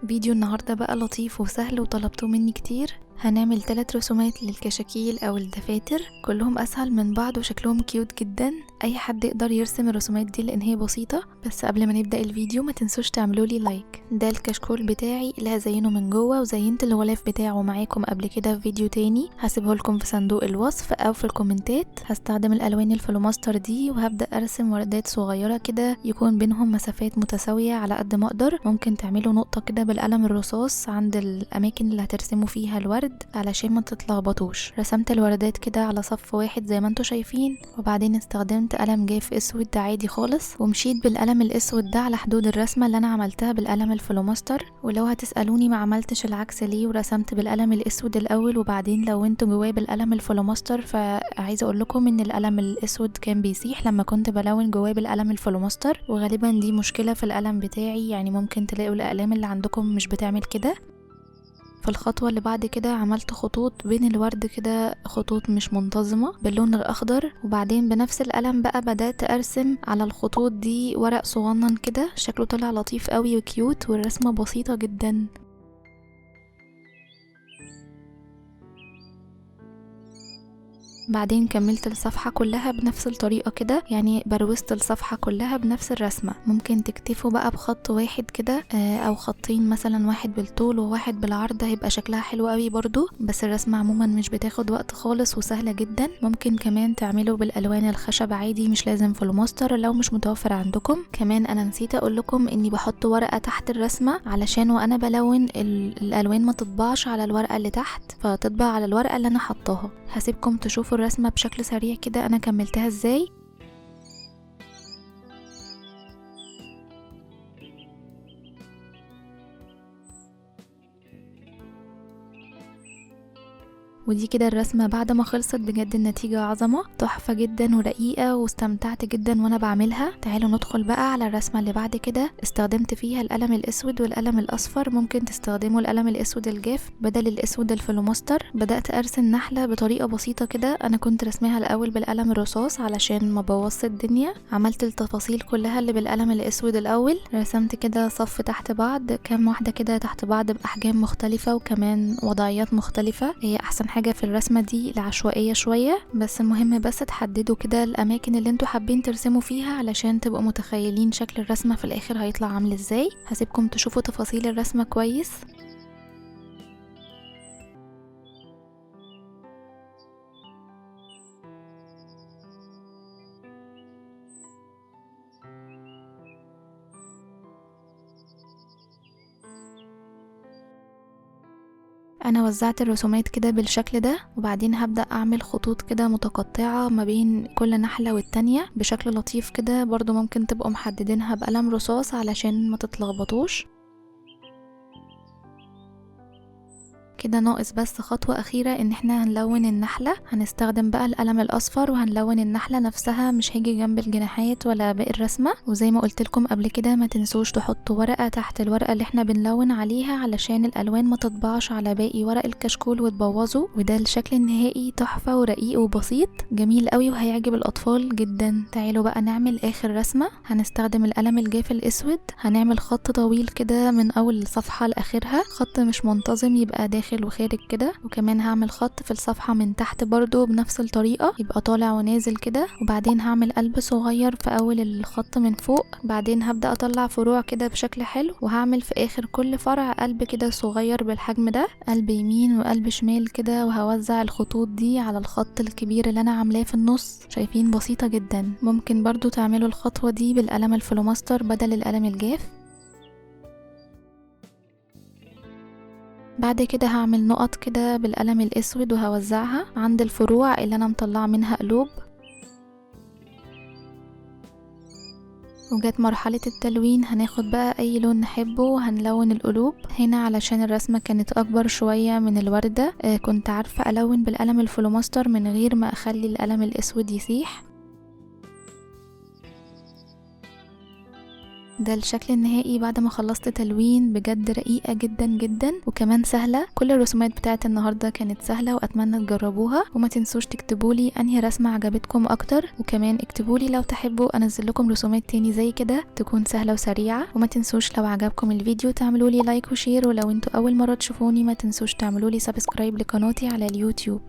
فيديو النهاردة بقى لطيف وسهل وطلبتوه مني كتير. هنعمل 3 رسومات للكشاكيل او الدفاتر، كلهم اسهل من بعض وشكلهم كيوت جدا. اي حد يقدر يرسم الرسومات دي لان هي بسيطة. بس قبل ما نبدأ الفيديو ما تنسوش تعملوا لي لايك. ده الكشكول بتاعي اللي هزينه من جوه، وزينت الغلاف بتاعه معاكم قبل كده في فيديو تاني هسيبه لكم في صندوق الوصف او في الكومنتات. هستخدم الالوان الفلوماستر دي وهبدأ ارسم وردات صغيرة كده يكون بينهم مسافات متساوية على قد ما اقدر. ممكن تعملوا نقطة كده بالقلم الرصاص عند الاماكن اللي هترسموا فيها الورد علشان ما تتلخبطوش. رسمت الوردات كده على صف واحد زي ما انتوا شايفين، وبعدين استخدمت قلم جاف اسود ده عادي خالص، ومشيت بالقلم الاسود ده على حدود الرسمة اللي انا عملتها بالقلم الفلوماستر. ولو هتسألوني ما عملتش العكس ليه ورسمت بالقلم الاسود الاول وبعدين لونت جواه بالقلم الفلوماستر، فعايزه اقول لكم ان القلم الاسود كان بيسيح لما كنت بلون جواه بالقلم الفلوماستر، وغالبا دي مشكلة في القلم بتاعي. يعني ممكن تلاقوا الاقلام اللي عندكم مش بتعمل كده. في الخطوة اللي بعد كده عملت خطوط بين الورد كده، خطوط مش منتظمة باللون الأخضر، وبعدين بنفس القلم بقى بدأت أرسم على الخطوط دي ورق صغنن كده. شكله طلع لطيف قوي وكيوت، والرسمة بسيطة جدا. بعدين كملت الصفحة كلها بنفس الطريقة كده، يعني بروزت الصفحة كلها بنفس الرسمة. ممكن تكتفوا بقى بخط واحد كده او خطين، مثلا واحد بالطول وواحد بالعرض، هيبقى شكلها حلو قوي برضو. بس الرسمة عموما مش بتاخد وقت خالص وسهلة جدا. ممكن كمان تعملوا بالالوان الخشب عادي، مش لازم فلوماستر لو مش متوفر عندكم. كمان انا نسيت اقول لكم اني بحط ورقة تحت الرسمة علشان وانا بلون الالوان ما تطبعش على الورقة اللي تحت، فتطبع على الورقة اللي انا حطاها. هسيبكم تشوفوا الرسمة بشكل سريع كده انا كملتها ازاي. ودي كده الرسمة بعد ما خلصت. بجد النتيجة عظمة، تحفة جدا ورقيقة، واستمتعت جدا وانا بعملها. تعالوا ندخل بقى على الرسمة اللي بعد كده. استخدمت فيها القلم الاسود والقلم الاصفر. ممكن تستخدموا القلم الاسود الجاف بدل الاسود الفلوماستر. بدأت ارسم نحلة بطريقة بسيطة كده. انا كنت رسمها الاول بالقلم الرصاص علشان ما بوظش الدنيا. عملت التفاصيل كلها اللي بالقلم الاسود الاول. رسمت كده صف تحت بعض، كام واحدة كده تحت بعض باحجام مختلفة وكمان وضعيات مختلفة. هي احسن حاجة في الرسمة دي العشوائية شوية، بس المهم بس تحددوا كده الأماكن اللي انتوا حابين ترسموا فيها علشان تبقوا متخيلين شكل الرسمة في الآخر هيطلع عامل ازاي. هسيبكم تشوفوا تفاصيل الرسمة كويس. انا وزعت الرسومات كده بالشكل ده، وبعدين هبدأ اعمل خطوط كده متقطعة ما بين كل نحلة والتانية بشكل لطيف كده. برضو ممكن تبقوا محددينها بقلم رصاص علشان ما تتلخبطوش. كده ناقص بس خطوة أخيرة، إن احنا هنلون النحلة. هنستخدم بقى القلم الأصفر وهنلون النحلة نفسها، مش هيجي جنب الجناحات ولا باقي الرسمة. وزي ما قلت لكم قبل كده ما تنسوش تحطوا ورقة تحت الورقة اللي احنا بنلون عليها علشان الألوان ما تطبعش على باقي ورق الكشكول وتبوظه. وده الشكل النهائي، تحفة ورقيق وبسيط جميل قوي وهيعجب الأطفال جدا. تعالوا بقى نعمل آخر رسمة. هنستخدم القلم الجاف الأسود. هنعمل خط طويل كده من أول الصفحة لآخرها، خط مش منتظم يبقى داخل وخارج كده. وكمان هعمل خط في الصفحة من تحت برضو بنفس الطريقة، يبقى طالع ونازل كده. وبعدين هعمل قلب صغير في اول الخط من فوق. بعدين هبدأ اطلع فروع كده بشكل حلو، وهعمل في اخر كل فرع قلب كده صغير بالحجم ده، قلب يمين وقلب شمال كده. وهوزع الخطوط دي على الخط الكبير اللي انا عاملاه في النص. شايفين بسيطة جدا. ممكن برضو تعملوا الخطوة دي بالقلم الفلوماستر بدل القلم الجاف. بعد كده هعمل نقط كده بالقلم الاسود وهوزعها عند الفروع اللي انا مطلعه منها قلوب. وجت مرحلة التلوين، هناخد بقى اي لون نحبه وهنلون القلوب هنا. علشان الرسمة كانت اكبر شوية من الوردة، كنت عارفة الون بالقلم الفلوماستر من غير ما اخلي القلم الاسود يسيح. ده الشكل النهائي بعد ما خلصت تلوين. بجد رقيقة جدا جدا وكمان سهلة. كل الرسومات بتاعت النهاردة كانت سهلة واتمنى تجربوها، وما تنسوش تكتبولي انهي رسمة عجبتكم اكتر، وكمان اكتبولي لو تحبوا انزل لكم رسومات تاني زي كده تكون سهلة وسريعة. وما تنسوش لو عجبكم الفيديو تعملولي لايك وشير، ولو انتوا اول مرة تشوفوني ما تنسوش تعملولي سبسكرايب لقناتي على اليوتيوب.